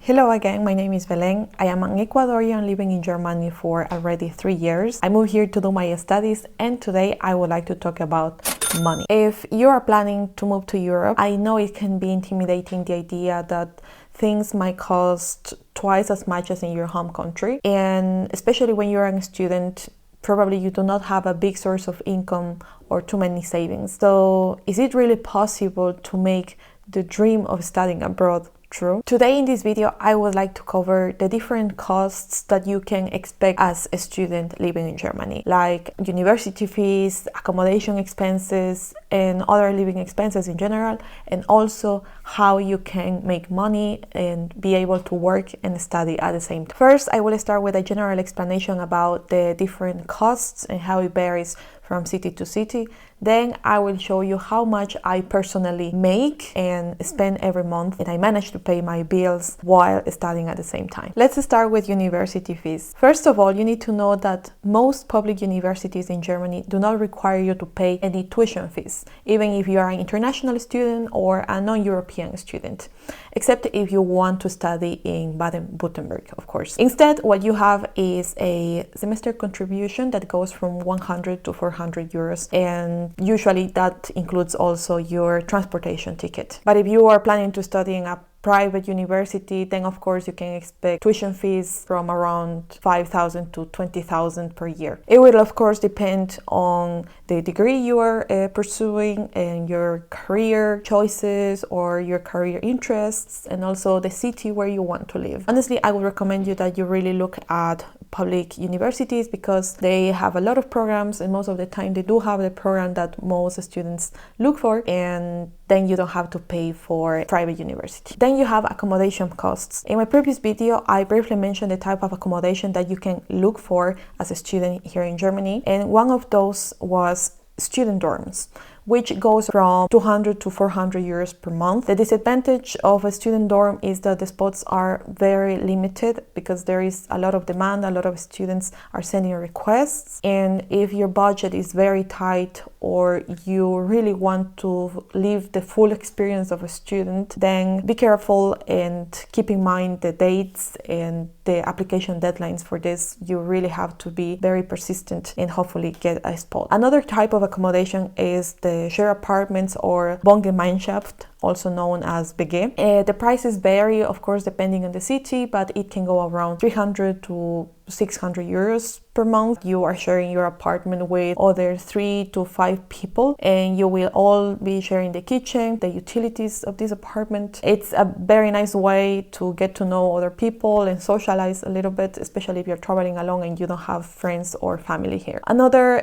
Hello again, my name is Belén. I am an Ecuadorian living in Germany for already 3 years. I moved here to do my studies and today I would like to talk about money. If you are planning to move to Europe, I know it can be intimidating, the idea that things might cost twice as much as in your home country, and especially when you're a student, probably you do not have a big source of income or too many savings. So is it really possible to make the dream of studying abroad true? Today in this video, I would like to cover the different costs that you can expect as a student living in Germany, like university fees, accommodation expenses, and other living expenses in general, and also how you can make money and be able to work and study at the same time. First, I will start with a general explanation about the different costs and how it varies from city to city. Then I will show you how much I personally make and spend every month, and I manage to pay my bills while studying at the same time. Let's start with university fees. First of all, you need to know that most public universities in Germany do not require you to pay any tuition fees, even if you are an international student or a non-European student, except if you want to study in Baden-Württemberg, of course. Instead, what you have is a semester contribution that goes from 100 to 400 euros, and usually that includes also your transportation ticket. But if you are planning to study in a private university, then of course you can expect tuition fees from around 5,000 to 20,000 per year. It will of course depend on the degree you are pursuing and your career choices or your career interests, and also the city where you want to live. Honestly, I would recommend you that you really look at public universities because they have a lot of programs, and most of the time they do have the program that most students look for, and then you don't have to pay for private university. Then you have accommodation costs. In my previous video, I briefly mentioned the type of accommodation that you can look for as a student here in Germany, and one of those was student dorms, which goes from 200 to 400 euros per month. The disadvantage of a student dorm is that the spots are very limited because there is a lot of demand, a lot of students are sending requests, and if your budget is very tight or you really want to live the full experience of a student, then be careful and keep in mind the dates and the application deadlines for this. You really have to be very persistent and hopefully get a spot. Another type of accommodation is the share apartments or Wohngemeinschaft, also known as WG. The prices vary, of course, depending on the city, but it can go around 300 to 600 euros per month. You are sharing your apartment with other 3 to 5 people, and you will all be sharing the kitchen, the utilities of this apartment. It's a very nice way to get to know other people and socialize a little bit, especially if you're traveling alone and you don't have friends or family here. Another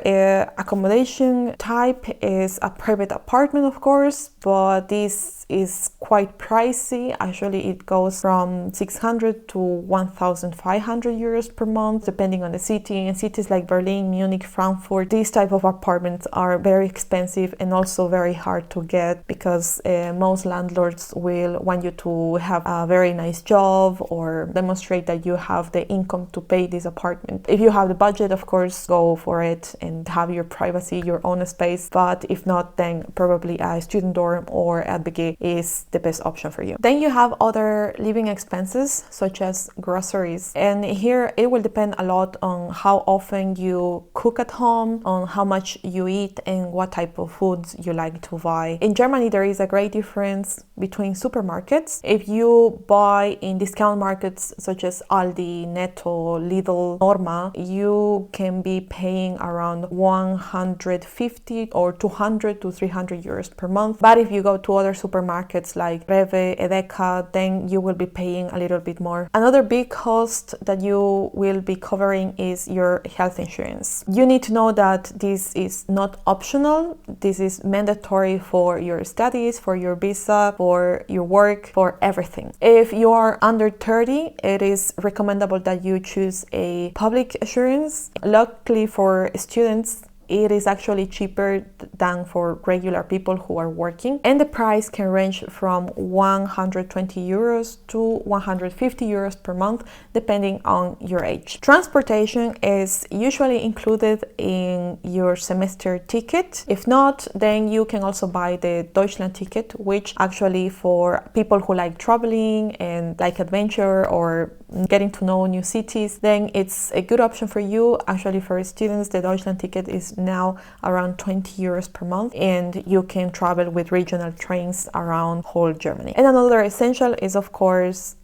accommodation type is a private apartment, of course, but this is quite pricey. Actually, it goes from 600 to 1,500 euros per month, depending on the city. In cities like Berlin, Munich, Frankfurt, these type of apartments are very expensive and also very hard to get because most landlords will want you to have a very nice job or demonstrate that you have the income to pay this apartment. If you have the budget, of course, go for it and have your privacy, your own space. But if not, then probably a student dorm or a WG is the best option for you. Then you have other living expenses such as groceries, and here it will depend a lot on how often you cook at home, on how much you eat, and what type of foods you like to buy. In Germany, there is a great difference between supermarkets. If you buy in discount markets such as Aldi, Netto, Lidl, Norma, you can be paying around 150 or 200 to 300 euros per month. But if you go to other supermarkets like Rewe, Edeka, then you will be paying a little bit more. Another big cost that you will be covering is your health insurance. You need to know that this is not optional. This is mandatory for your studies, for your visa, for your work, for everything. If you are under 30, it is recommendable that you choose a public insurance. Luckily for students, it is actually cheaper than for regular people who are working, and the price can range from 120 euros to 150 euros per month depending on your age. Transportation is usually included in your semester ticket. If not, then you can also buy the Deutschland ticket, which actually for people who like traveling and like adventure or getting to know new cities, then it's a good option for you. Actually, for students, the Deutschland ticket is now around 20 euros per month, and you can travel with regional trains around whole Germany. And another essential is, of course,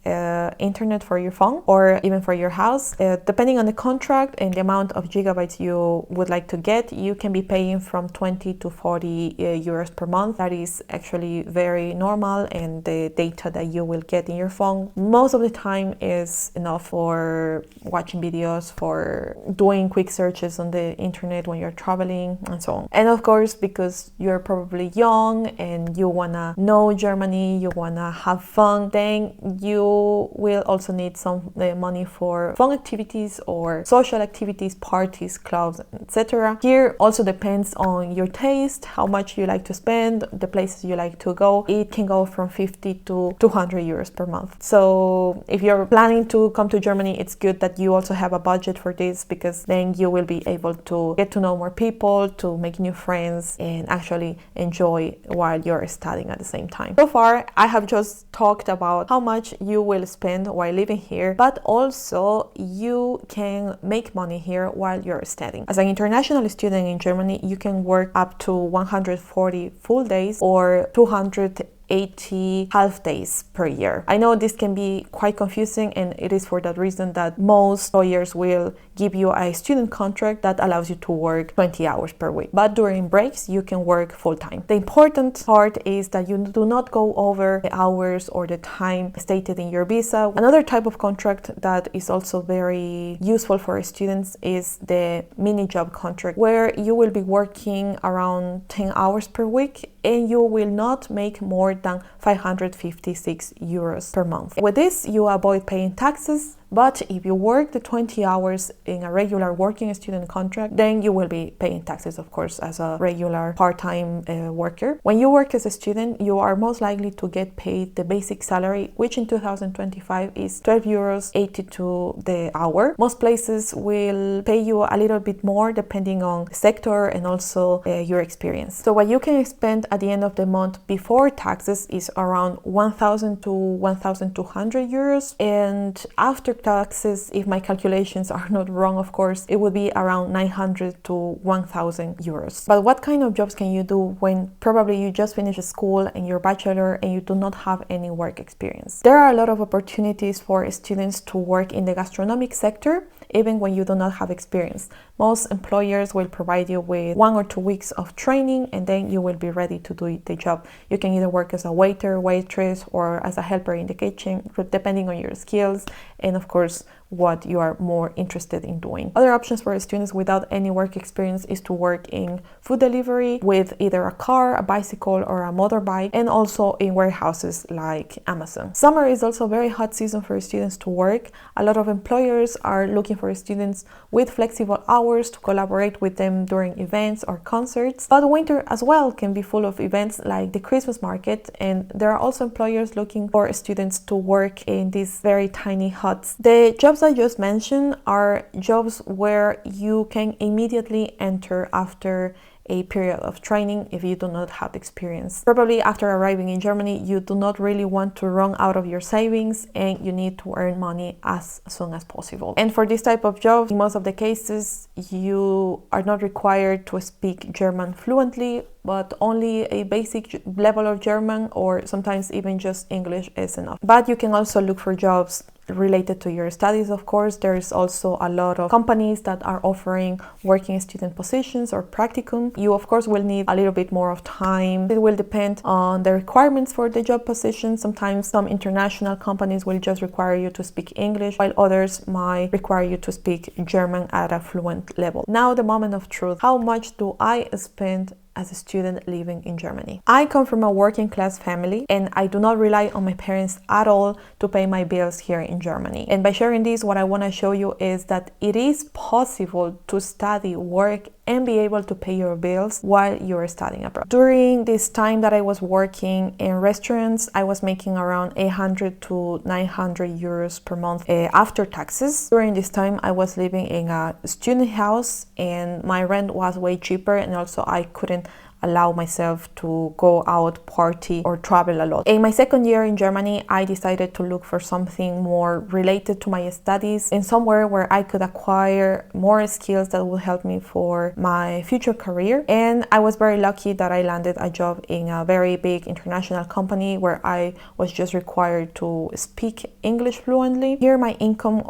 internet for your phone or even for your house. Depending on the contract and the amount of gigabytes you would like to get, you can be paying from 20 to 40 euros per month. That is actually very normal, and the data that you will get in your phone most of the time is enough for watching videos, for doing quick searches on the internet when you're traveling, and so on. And of course, because you're probably young and you wanna know Germany, you wanna have fun, then you will also need some money for fun activities or social activities, parties, clubs, etc. Here also depends on your taste, how much you like to spend, the places you like to go. It can go from 50 to 200 euros per month. So if you're planning to come to Germany, it's good that you also have a budget for this, because then you will be able to get to know more people, to make new friends, and actually enjoy while you're studying at the same time. So far, I have just talked about how much you will spend while living here, but also you can make money here while you're studying. As an international student in Germany, you can work up to 140 full days or 280 half days per year. I know this can be quite confusing, and it is for that reason that most employers will give you a student contract that allows you to work 20 hours per week. But during breaks, you can work full time. The important part is that you do not go over the hours or the time stated in your visa. Another type of contract that is also very useful for students is the mini job contract, where you will be working around 10 hours per week and you will not make more than 556 euros per month. With this, you avoid paying taxes. But if you work the 20 hours in a regular working student contract, then you will be paying taxes, of course, as a regular part-time worker. When you work as a student, you are most likely to get paid the basic salary, which in 2025 is 12.82 euros the hour. Most places will pay you a little bit more depending on the sector and also your experience. So what you can spend at the end of the month before taxes is around 1,000 to 1,200 euros, and after taxes, if my calculations are not wrong, of course, it would be around 900 to 1,000 euros. But what kind of jobs can you do when probably you just finished school and your bachelor and you do not have any work experience? There are a lot of opportunities for students to work in the gastronomic sector, even when you do not have experience. Most employers will provide you with 1 or 2 weeks of training, and then you will be ready to do the job. You can either work as a waiter, waitress, or as a helper in the kitchen, depending on your skills and of course what you are more interested in doing. Other options for students without any work experience is to work in food delivery with either a car, a bicycle, or a motorbike, and also in warehouses like Amazon. Summer is also a very hot season for students to work. A lot of employers are looking for students with flexible hours to collaborate with them during events or concerts. But winter as well can be full of events like the Christmas market, and there are also employers looking for students to work in these very tiny huts. The jobs I just mentioned are jobs where you can immediately enter after a period of training if you do not have experience. Probably after arriving in Germany, you do not really want to run out of your savings and you need to earn money as soon as possible. And for this type of job, in most of the cases, you are not required to speak German fluently, but only a basic level of German, or sometimes even just English is enough. But you can also look for jobs related to your studies, of course. There is also a lot of companies that are offering working student positions or practicum. You, of course, will need a little bit more of time. It will depend on the requirements for the job position. Sometimes some international companies will just require you to speak English, while others might require you to speak German at a fluent level. Now, the moment of truth. How much do I spend as a student living in Germany. I come from a working class family and I do not rely on my parents at all to pay my bills here in Germany. And by sharing this, what I want to show you is that it is possible to study, work, and be able to pay your bills while you're studying abroad. During this time that I was working in restaurants, I was making around 800 to 900 euros per month after taxes. During this time, I was living in a student house and my rent was way cheaper, and also I couldn't allow myself to go out, party, or travel a lot. In my second year in Germany, I decided to look for something more related to my studies and somewhere where I could acquire more skills that will help me for my future career. And I was very lucky that I landed a job in a very big international company where I was just required to speak English fluently. Here my income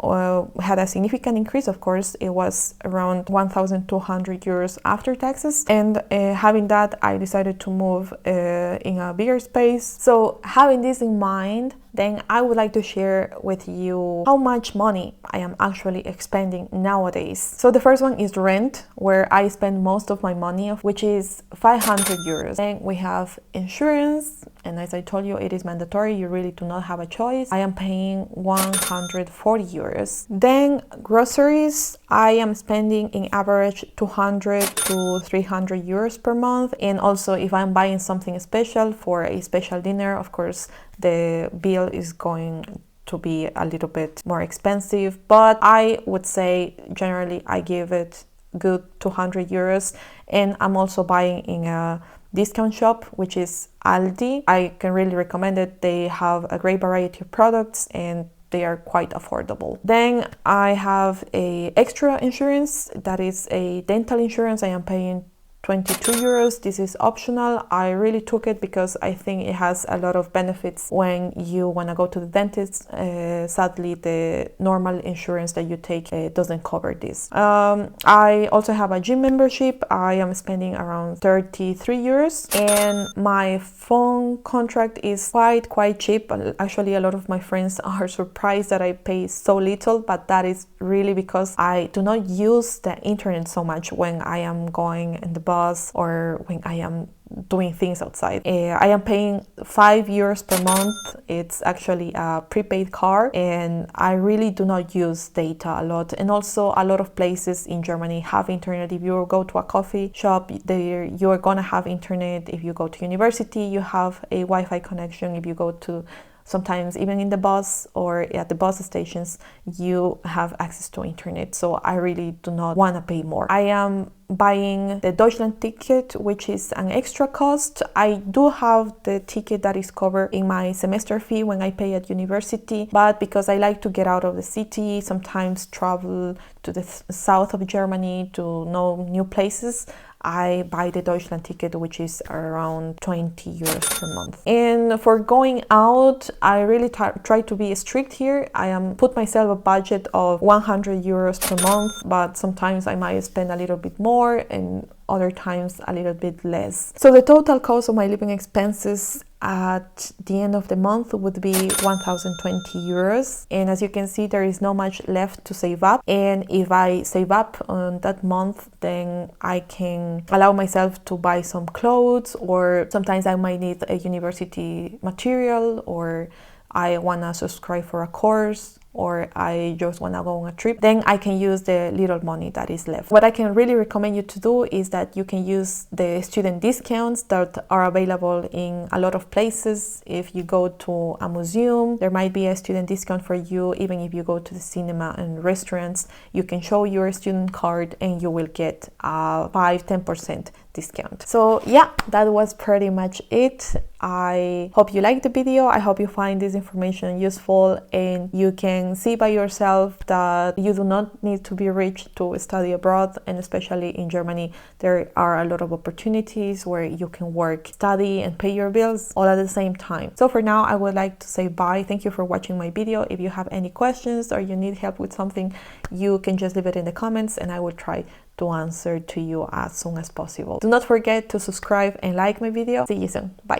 had a significant increase, of course. It was around 1,200 euros after taxes, and having that I decided to move in a bigger space. So having this in mind, then I would like to share with you how much money I am actually expending nowadays. So the first one is rent, where I spend most of my money, which is 500 euros. Then we have insurance, and as I told you, it is mandatory. You really do not have a choice. I am paying 140 euros. Then groceries, I am spending in average 200 to 300 euros per month. And also if I'm buying something special for a special dinner, of course, the bill is going to be a little bit more expensive, but I would say generally I give it good 200 euros. And I'm also buying in a discount shop, which is Aldi. I can really recommend it. They have a great variety of products and they are quite affordable. Then I have a extra insurance, that is a dental insurance. I am paying 22 euros. This is optional. I really took it because I think it has a lot of benefits when you want to go to the dentist. Sadly, the normal insurance that you take doesn't cover this. I also have a gym membership. I am spending around 33 euros, and my phone contract is quite cheap. Actually, a lot of my friends are surprised that I pay so little, but that is really because I do not use the internet so much when I am going in the bus or when I am doing things outside. I am paying 5 euros per month. It's actually a prepaid card, and I really do not use data a lot. And also a lot of places in Germany have internet. If you go to a coffee shop, there you are gonna have internet. If you go to university, you have a Wi-Fi connection. If you go to sometimes even in the bus or at the bus stations, you have access to internet. So I really do not want to pay more. I am buying the Deutschland ticket, which is an extra cost. I do have the ticket that is covered in my semester fee when I pay at university, but because I like to get out of the city, sometimes travel to the south of Germany to know new places, I buy the Deutschland ticket, which is around 20 euros per month. And for going out, I really try to be strict here. I am put myself a budget of 100 euros per month, but sometimes I might spend a little bit more and other times a little bit less. So the total cost of my living expenses at the end of the month would be 1,020 euros. And as you can see, there is not much left to save up. And if I save up on that month, then I can allow myself to buy some clothes, or sometimes I might need a university material, or I want to subscribe for a course, or I just want to go on a trip, then I can use the little money that is left. What I can really recommend you to do is that you can use the student discounts that are available in a lot of places. If you go to a museum, there might be a student discount for you. Even if you go to the cinema and restaurants, you can show your student card and you will get a 5-10% discount. So yeah, that was pretty much it. I hope you liked the video. I hope you find this information useful and you can see by yourself that you do not need to be rich to study abroad, and especially in Germany there are a lot of opportunities where you can work, study and pay your bills all at the same time. So for now I would like to say bye. Thank you for watching my video. If you have any questions or you need help with something, you can just leave it in the comments and I will try to answer to you as soon as possible. Do not forget to subscribe and like my video. See you soon. Bye.